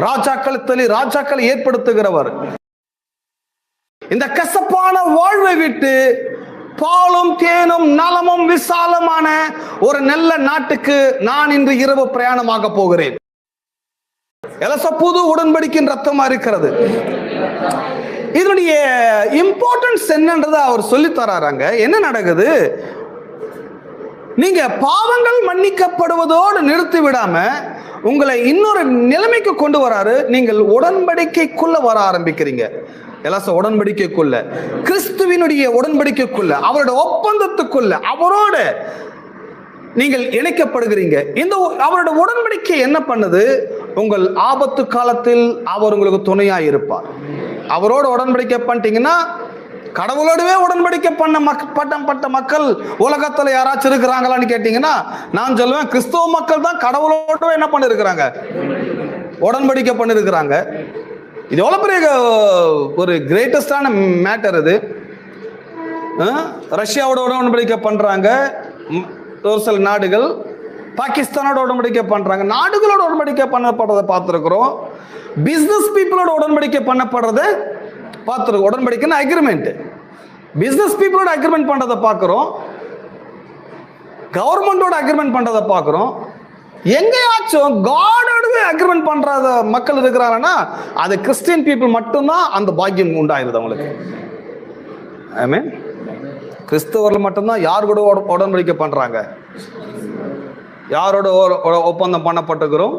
ராஜாக்களை ஏற்படுத்துகிறவர். இந்த கசப்பான வாழ்வை விட்டு பாலும் தேனும் நலமும் விசாலமான ஒரு நல்ல நாட்டுக்கு நான் இன்று இரவு பிரயாணமாக போகிறேன். புது உடன்படிக்கையின் ரத்தமா இருக்கிறது. இதனுடைய இம்பார்ட்டன்ஸ் என்னன்றதை அவர் சொல்லி தராங்க. என்ன நடக்குது? நீங்க பாவங்கள் மன்னிக்கப்படுவதோடு நிறுத்தி விடாம உங்களை இன்னொரு நிலைமைக்கு கொண்டு வராரு. நீங்கள் உடன்படிக்கைக்குள்ள வர ஆரம்பிக்கிறீங்க. உடன்படிக்கைக்குள்ள, கிறிஸ்துவினுடைய உடன்படிக்கைக்குள்ள, அவருடைய ஒப்பந்தத்துக்குள்ள அவரோட நீங்கள் இணைக்கப்படுகிறீங்க. இந்த அவருடைய உடன்படிக்கை என்ன பண்ணுது? உங்கள் ஆபத்து காலத்தில் அவர் உங்களுக்கு துணையாய் இருப்பார். அவரோட உடன்படிக்கை பண்ணிட்டீங்கன்னா, கடவுளோடவே உடன்படிக்கை பண்ணப்பட்ட மக்கள் உலகத்துல யாராச்சும் இருக்கிறாங்களான்னு கேட்டீங்கன்னா நான் சொல்லுவேன், கிறிஸ்தவ மக்கள் தான் கடவுளோட என்ன பண்ணிருக்கிறாங்க, உடன்படிக்கை பண்ணிருக்கிறாங்க. இது எவ்வளவு பெரிய ஒரு கிரேட்டஸ்டான மேட்டர். இது ரஷ்யாவோட உடன்படிக்கை பண்றாங்க ஒரு சில நாடுகள், பாகிஸ்தானோட உடன்படிக்கை பண்றாங்க, நாடுகளோட உடன்படிக்கை பண்ணப்படுறதை பார்த்துருக்கிறோம். பிசினஸ் பீப்புளோட உடன்படிக்கை பண்ணப்படுறதை பார்த்துருக்கோம். உடன்படிக்கைன்னு அக்ரிமெண்ட், பிசினஸ் பீப்புளோட அக்ரிமெண்ட் பண்றதை பார்க்கிறோம், கவர்மெண்டோட அக்ரிமெண்ட் பண்றதை பார்க்கிறோம். எங்கேயாச்சும் காடோடவே அக்ரிமெண்ட் பண்ற மக்கள் இருக்கிறாங்கன்னா அது கிறிஸ்டியன் பீப்புள் மட்டும்தான் அந்த பாக்கியம் உண்டாயிருது அவங்களுக்கு. ஆமென். கிறிஸ்தவர்கள் மட்டும்தான் யார் கூட உடன்படிக்கை பண்றாங்க, யாரோட ஒப்பந்தம் பண்ணப்பட்டிருக்கிறோம்.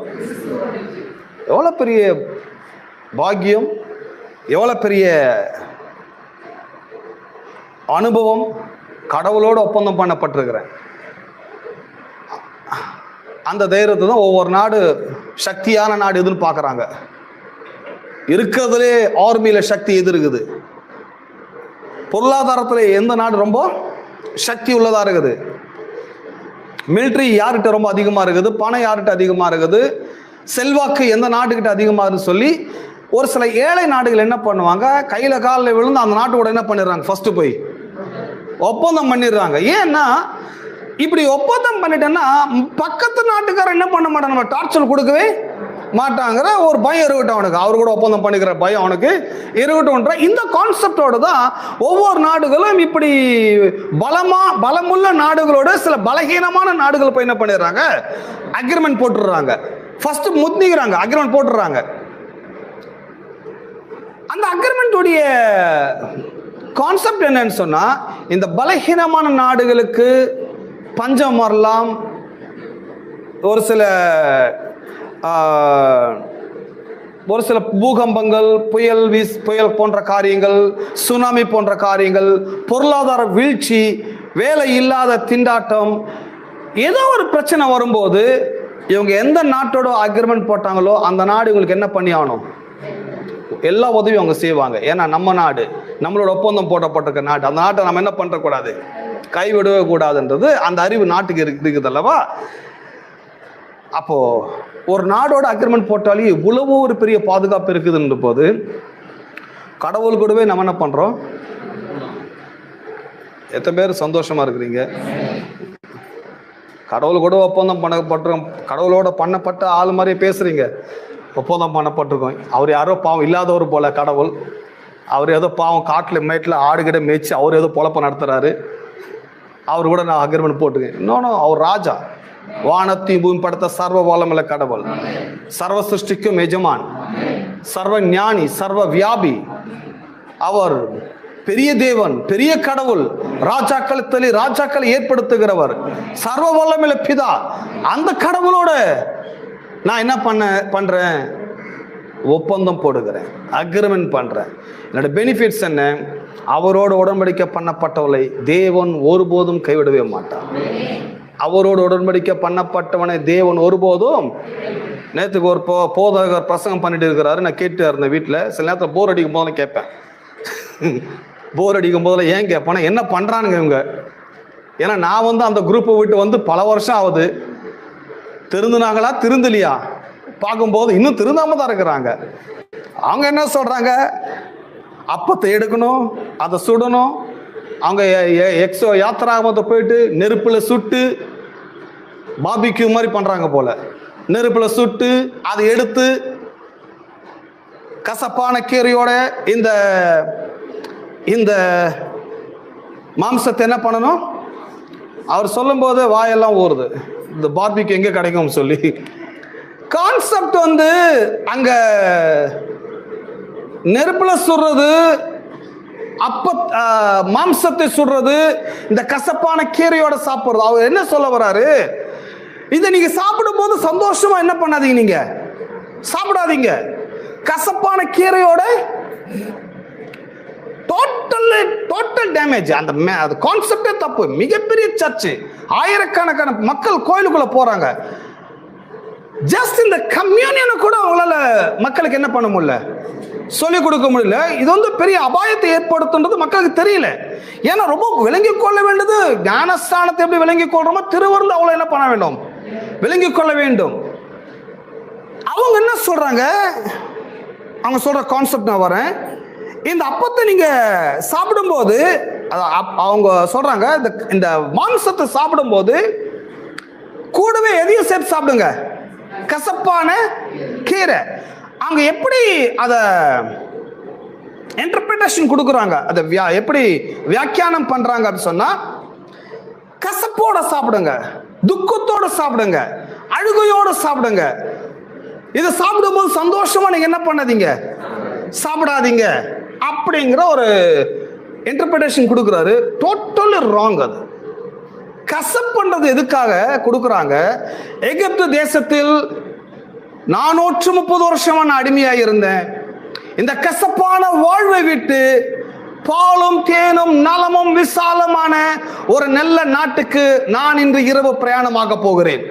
எவ்வளவு பெரிய பாக்கியம், எவ்வளவு பெரிய அனுபவம். கடவுளோட ஒப்பந்தம் பண்ணப்பட்டிருக்கிறேன். அந்த தைரியத்தை தான் ஒவ்வொரு நாடு சக்தியான நாடு எதுன்னு பார்க்குறாங்க. இருக்கிறதுலே ஆர்மியில சக்தி எது இருக்குது, பொருளாதாரத்தில் எந்த நாடு ரொம்ப சக்தி உள்ளதா இருக்குது, மிலிட்ரி யார்கிட்ட ரொம்ப அதிகமா இருக்குது, பணம் யார்கிட்ட அதிகமா இருக்குது, செல்வாக்கு எந்த நாட்டுக்கிட்ட அதிகமா இருக்குன்னு சொல்லி ஒரு சில ஏழை நாடுகள் என்ன பண்ணுவாங்க, கையில காலில் விழுந்து அந்த நாட்டோட என்ன பண்ணிடுறாங்க, ஃபர்ஸ்ட் போய் ஒப்பந்தம் பண்ணிடுறாங்க. ஏன்னா இப்படி ஒப்பந்தம் பண்ணிட்டேன்னா பக்கத்து நாட்டுக்காரர் என்ன பண்ண மாட்டான், நம்ம டார்ச்சர் கொடுக்கவே மாட்டாங்கிற ஒரு பயம் இருக்கட்டும் அவனுக்கு, அவரு கூட ஒப்பந்தம் பண்ணிக்கிற பயம் அவனுக்கு இருக்கட்டும்ன்ற இந்த கான்செப்டோட தான் ஒவ்வொரு நாடுகளும் இப்படி பலமுள்ள நாடுகளோட சில பலகீனமான நாடுகள் போய் என்ன பண்ணிடுறாங்க, அக்ரிமெண்ட் போட்டுடுறாங்க. ஃபர்ஸ்ட் முத்திக்கிறாங்க, அக்ரிமெண்ட் போட்டுடுறாங்க. அந்த அக்ரிமெண்ட்டுடைய கான்செப்ட் என்னன்னு சொன்னா, இந்த பலகீனமான நாடுகளுக்கு பஞ்சம் வரலாம், ஒரு சில பூகம்பங்கள், புயல் போன்ற காரியங்கள், சுனாமி போன்ற காரியங்கள், பொருளாதார வீழ்ச்சி, வேலை இல்லாத திண்டாட்டம், ஏதோ ஒரு பிரச்சனை வரும்போது இவங்க எந்த நாட்டோட அக்ரிமெண்ட் போட்டாங்களோ அந்த நாடு இவங்களுக்கு என்ன பண்ணி ஆகணும், எல்லா உதவியும் அவங்க செய்வாங்க. ஏன்னா நம்ம நாடு, நம்மளோட ஒப்பந்தம் போடப்பட்டிருக்க நாடு, அந்த நாட்டை நம்ம என்ன பண்ணக்கூடாது, கைவிடவே கூடாதுன்றது அந்த அறிவு நாட்டுக்கு இருக்குது அல்லவா. அப்போ ஒரு நாடோட அக்ரிமெண்ட் போட்டாலே இவ்வளவு ஒரு பெரிய பாதுகாப்பு இருக்குதுன்ற போது கடவுள் கூடவே நம்ம என்ன பண்றோம், எத்தனை பேர் சந்தோஷமா இருக்கிறீங்க? கடவுள் கூட ஒப்பந்தம் பண்ணப்பட்டிருக்கோம், கடவுளோட பண்ணப்பட்ட ஆள் மாதிரியே பேசுறீங்க, ஒப்பந்தம் பண்ணப்பட்டிருக்கோம். அவர் யாரோ பாவம் இல்லாதவர் போல கடவுள், அவர் ஏதோ பாவம் காட்டில் மேட்டில் ஆடுகிட மேய்ச்சி அவர் ஏதோ பொழப்ப நடத்துறாரு, அவர் கூட நான் அக்ரிமெண்ட் போட்டுக்கேன். இன்னொன்னு, அவர் ராஜா, வானத்தையும் பூமி படைத்த சர்வ வல்லமையுள்ள கடவுள், சர்வ சிருஷ்டிக்கும் எஜமான், சர்வ ஞானி, சர்வ வியாபி, அவர் பெரிய தேவன், பெரிய கடவுள், ராஜாக்களை ஏற்படுத்துகிறவர், சர்வ வல்லமையுள்ள பிதா. அந்த கடவுளோட நான் என்ன பண்றேன், ஒப்பந்தம் போடுகிறேன், அக்ரிமெண்ட் பண்றேன். என்னோட பெனிஃபிட்ஸ் என்ன, அவரோடு உடன்படிக்கை பண்ணப்பட்டவளை தேவன் ஒருபோதும் கைவிடவே மாட்டார். அவரோடு உடன்படிக்கை பண்ணப்பட்டவனை தேவன் ஒருபோதும். நேற்றுக்கு ஒரு போதகர் பிரசங்கம் பண்ணிட்டு இருக்கிறாரு, நான் கேட்டு இருந்தேன் வீட்டில். சில நேரத்தில் போர் அடிக்கும் போதெல்லாம் கேட்பேன். போர் அடிக்கும் போதில் ஏன் கேட்பேன்னா, என்ன பண்றானுங்க இவங்க. ஏன்னா நான் அந்த குரூப்பை விட்டு பல வருஷம் ஆகுது. திருந்துனாங்களா திருந்தலையா பார்க்கும்போது இன்னும் திருந்தாம தான் இருக்கிறாங்க. அவங்க என்ன சொல்றாங்க, அப்பத்தை எடுக்கணும், அதை சுடணும். அவங்க யாத்திராமத்தை போயிட்டு நெருப்புல சுட்டு பாபிக்யூ மாதிரி பண்றாங்க போல. நெருப்புல சுட்டு அதை எடுத்து கசப்பான கீரையோட இந்த இந்த மாம்சத்தை என்ன பண்ணணும்? அவர் சொல்லும் போது வாயெல்லாம் ஊறுது, இந்த பார்பிக்கு எங்க கிடைக்கும் சொல்லி. கான்செப்ட் வந்து அங்க நெருப்புல சுடுறது, மாம்சத்தை சுடுறது, இந்த கசப்பான கீரையோட சாப்பிடுறது. அவர் என்ன சொல்ல வராரு? இதை நீங்க சாப்பிடும் போது சந்தோஷமா என்ன பண்ணாதீங்க, நீங்க சாப்பிடாதீங்க. கசப்பான கீரையோட டோட்டல் டேமேஜ். அந்த கான்செப்டே தப்பு. மிகப்பெரிய சர்ச்சு, ஆயிரக்கணக்கான மக்கள் கோயிலுக்குள்ள போறாங்க. ஜஸ்ட் இந்த கம்யூனியனை கூட அவங்களால மக்களுக்கு என்ன பண்ண முடியல, சொல்லிக் கொடுக்க முடியல. இது வந்து பெரிய அபாயத்தை ஏற்படுத்துன்றது மக்களுக்கு தெரியல. ஏன்னா ரொம்ப விளங்கிக் கொள்ள வேண்டியது ஞானஸ்தானத்தை எப்படி விளங்கிக் கொள்றோமோ திருவருந்து அவ்வளவு என்ன பண்ண வேண்டும், விளங்கிக் கொள்ள வேண்டும். அவங்க என்ன சொல்றாங்க, அவங்க சொல்ற கான்செப்ட் நான் வரேன். இந்த அப்பத்தை நீங்க சாப்பிடும்போது அவங்க சொல்றாங்க, இந்த மாம்சத்தை சாப்பிடும்போது கூடவே எதையும் சேர்த்து சாப்பிடுங்க, கசப்பான கீரை. அவங்க எப்படி அத இன்டர்பிரேஷன் கொடுக்குறாங்க, அதை எப்படி வியாக்கியானம் பண்றாங்க அப்படின்னு சொன்னா, கசப்போட சாப்பிடுங்க, துக்கத்தோட சாப்பிடுங்க, அழுகையோட சாப்பிடுங்க. இதை சாப்பிடும்போது சந்தோஷமா நீங்க என்ன பண்ணாதீங்க, சாப்பிடாதீங்க அப்படிங்கிற ஒரு இன்டர்பிரேஷன் கொடுக்குறாரு. Totally wrong. அது கசப்புன்றது எதுக்காக கொடுக்குறாங்க? எகிப்து தேசத்தில் 430 வருஷமா நான் அடிமையாக இருந்தேன். இந்த கசப்பான வாழ்வை விட்டு பாலும் தேனும் நலமும் விசாலமான ஒரு நல்ல நாட்டுக்கு நான் இன்று இரவு பிரயாணமாக போகிறேன்.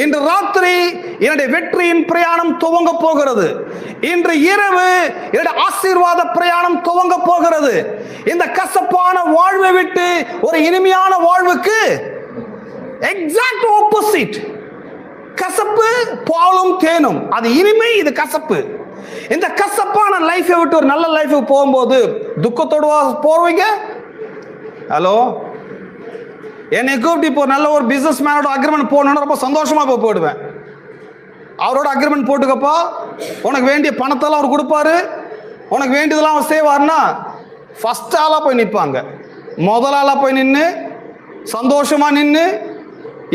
இன்று ராத்திரி என்னுடைய வெற்றியின் பிரயாணம் துவங்க போகிறது. இன்று இரவு என்னுடைய ஆசீர்வாத பிரயாணம் துவங்க போகிறது. இந்த கசப்பான வாழ்வை விட்டு ஒரு இனிமையான வாழ்வுக்கு எக்ஸாக்ட் ஆப்போசிட். கசப்பு பாலும் தேனும், அது இனிமை, இது கசப்பு. இந்த கசப்பான லைஃபை விட்டு ஒரு நல்ல லைஃபுக்கு போகும்போது துக்கத்தோடு போவீங்க. ஹலோ, என்னை கூப்பிட்டு இப்போ நல்ல ஒரு பிசினஸ் மேனோட அக்ரிமெண்ட் போடணும்னு ரொம்ப சந்தோஷமா போயிடுவேன். அவரோட அக்ரிமெண்ட் போட்டுக்கப்பா, உனக்கு வேண்டிய பணத்தெல்லாம் அவர் கொடுப்பாரு, உனக்கு வேண்டியதெல்லாம் அவர் செய்வார்னா ஃபர்ஸ்ட் ஆளா போய் நிற்பாங்க. முதல் ஆளா போய் நின்று சந்தோஷமா நின்று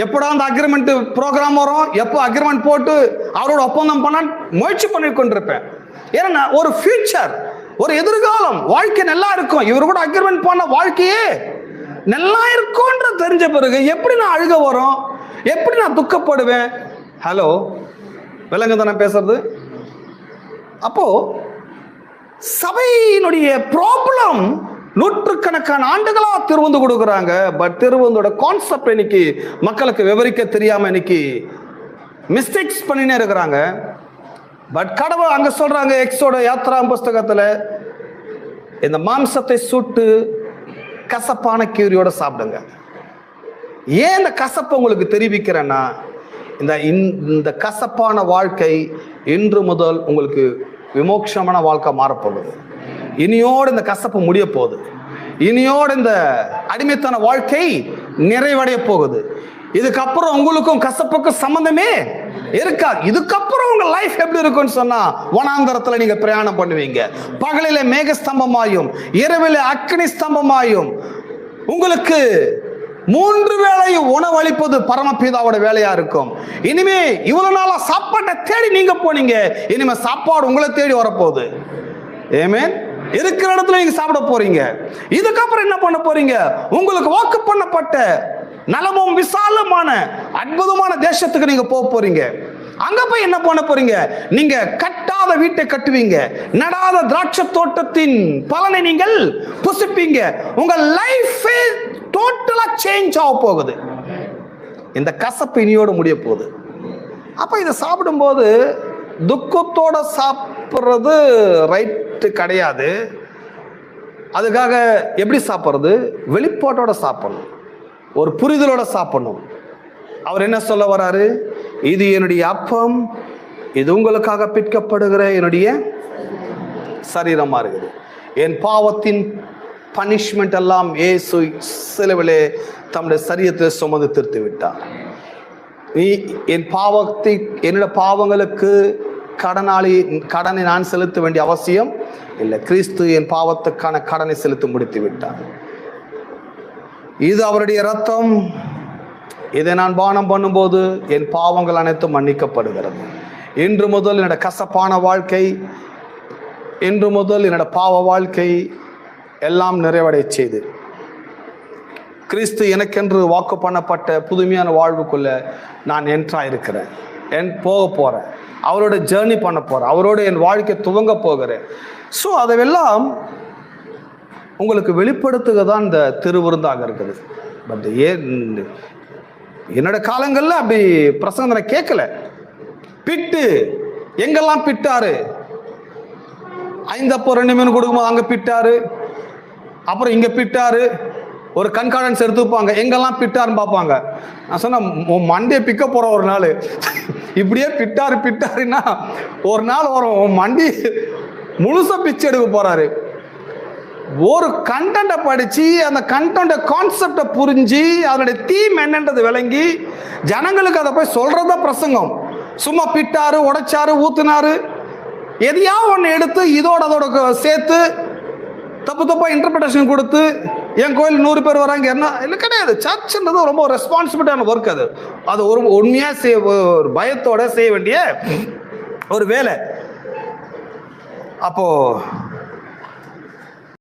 எப்படா அந்த அக்ரிமெண்ட் ப்ரோக்ராம் வரும், எப்போ அக்ரிமெண்ட் போட்டு அவரோட ஒப்பந்தம் பண்ண முயற்சி பண்ணி கொண்டிருப்பேன். ஏன்னா ஒரு ஃபியூச்சர், ஒரு எதிர்காலம், வாழ்க்கை நல்லா இருக்கும். இவர் கூட அக்ரிமெண்ட் பண்ண வாழ்க்கையே நல்லா இருக்கும்ன்ற தெரிஞ்ச பிறகு எப்படி நான் அழுக வரும், எப்படி நான் துக்கப்படுவேன்? ஹலோ, விலங்கு தானே பேசுறது. அப்போ சபையினுடைய ப்ராப்ளம் நூற்றுக்கணக்கான ஆண்டுகளா திருவந்து கொடுக்குறாங்க. பட் திருவந்தோட கான்செப்ட் இன்னைக்கு மக்களுக்கு விவரிக்க தெரியாம இன்னைக்கு மிஸ்டேக்ஸ் பண்ணினே இருக்கிறாங்க. பட் கடவுள் அங்க சொல்றாங்க, எக்ஸோட யாத்ரா புஸ்தகத்துல, இந்த மாம்சத்தை சுட்டு கசப்பான கீரையோட சாப்பிடுங்க. ஏன் இந்த கசப்பை உங்களுக்கு தெரிவிக்கிறேன்னா, இந்த கசப்பான வாழ்க்கை இன்று முதல் உங்களுக்கு விமோட்சமான வாழ்க்கை மாறப்போகுது. இனியோடு இந்த கசப்பு முடிய போகுது. இனியோடு இந்த அடிமைத்தன வாழ்க்கை நிறைவடைய போகுது. இதுக்கப்புறம் உங்களுக்கும் கசப்புக்கும் சம்பந்தமே இருக்காது. இதுக்கப்புறம் உங்க லைஃப் எப்படி இருக்கும்னு சொன்னா, வனாந்தரத்துல நீங்க பிரயாணம் பண்ணுவீங்க. பகலிலே மேக ஸ்தம்பமாயும் இரவிலே அக்னி ஸ்தம்பமாயும் உங்களுக்கு 3 வேளையும் உணவளிப்பது பரமபிதாவோட வேலையா இருக்கும். இனிமே இவ்வளவு நாளா சாப்பாட்டை தேடி நீங்க போனீங்க, இனிமே சாப்பாடு உங்களை தேடி வரப்போகுது. ஆமென். இருக்கிற இடத்துல நீங்க சாப்பிட போறீங்க. இதுக்கப்புறம் என்ன பண்ண போறீங்க? உங்களுக்கு வாக்கு பண்ணப்பட்ட நலமும் விசாலமான அற்புதமான தேசத்துக்கு நீங்க போக போறீங்க. அங்க போய் என்ன பண்ண போறீங்க? நீங்க கட்டாத வீட்டை கட்டுவீங்க, நடாத திராட்சை தோட்டத்தின் பலனை நீங்கள் புசிப்பீங்க. உங்க லைஃப் டோட்டலா சேஞ்ச் ஆக போகுது. இந்த கசப்பு இனியோடு முடிய போகுது. அப்ப இதை சாப்பிடும்போது துக்கத்தோட சாப்பிட்றது ரைட்டு கிடையாது. அதுக்காக எப்படி சாப்பிட்றது? வெளிப்பாட்டோட சாப்பிடணும், ஒரு புரிதலோட சாப்பிடணும். அவர் என்ன சொல்ல வராரு? இது என்னுடைய அப்பம், இது உங்களுக்காக பிற்கப்படுகிற என்னுடைய சரீரமா இருக்குது. என் பாவத்தின் பனிஷ்மெண்ட் எல்லாம் இயேசு சிலுவிலே தம்முடைய சரீரத்தில் சுமந்து தீர்த்து விட்டார். நீ என் பாவத்தை, என்னோட பாவங்களுக்கு கடனை நான் செலுத்த வேண்டிய அவசியம் இல்லை. கிறிஸ்து என் பாவத்துக்கான கடனை செலுத்தி முடித்து விட்டார். இது அவருடைய இரத்தம். இதை நான் பானம் பண்ணும்போது என் பாவங்கள் அனைத்தும் மன்னிக்கப்படுகிறது. இன்று முதல் என்னோட கசப்பான வாழ்க்கை, இன்று முதல் என்னோட பாவ வாழ்க்கை எல்லாம் நிறைவடை செய்து கிறிஸ்து எனக்கென்று வாக்கு பண்ணப்பட்ட புதுமையான வாழ்வுக்குள்ள நான் என்ட்ராயிருக்கிறேன், போக போகிறேன், அவரோட ஜேர்னி பண்ண போகிறேன், அவரோட என் வாழ்க்கை துவங்க போகிறேன். ஸோ அதையெல்லாம் உங்களுக்கு வெளிப்படுத்துக தான் இந்த திருவிருந்தாக இருக்குது. பட் என்னோட காலங்களில் அப்படி பிரசங்கத்தை கேட்கல. பிட்டு எங்கெல்லாம் பிட்டாரு, 5 அப்போ 2 மீன் கொடுக்கும்போது அங்கே பிட்டாரு, அப்புறம் இங்கே பிட்டாரு, ஒரு கண்காணன்ஸ் எடுத்துப்பாங்க எங்கெல்லாம் பிட்டாருன்னு பார்ப்பாங்க. நான் சொன்னேன், மண்டே பிக்க போகிற ஒரு நாள் இப்படியே பிட்டாருன்னா ஒரு நாள் வரும் மண்டி முழுசாக பிச்சு எடுக்க போகிறாரு. ஒரு கண்டென்ட்டை படித்து அந்த கண்டென்ட்டை கான்செப்டை புரிஞ்சு அதனுடைய தீம் என்னன்றது விளங்கி ஜனங்களுக்கு அதை போய் சொல்கிறதா பிரசங்கம். சும்மா பிட்டாரு, உடைச்சாரு, ஊத்துனாரு, எதையா ஒன்று எடுத்து அதோட சேர்த்து தப்பா இன்டர்பிரேஷன் கொடுத்து என் கோயில் 100 பேர் வராங்க என்ன இல்லை கிடையாது. சர்ச்ன்றது ரொம்ப ரெஸ்பான்சிபிலிட்டியான ஒர்க். அது ஒரு உண்மையாக ஒரு பயத்தோட செய்ய வேண்டிய ஒரு வேலை. அப்போ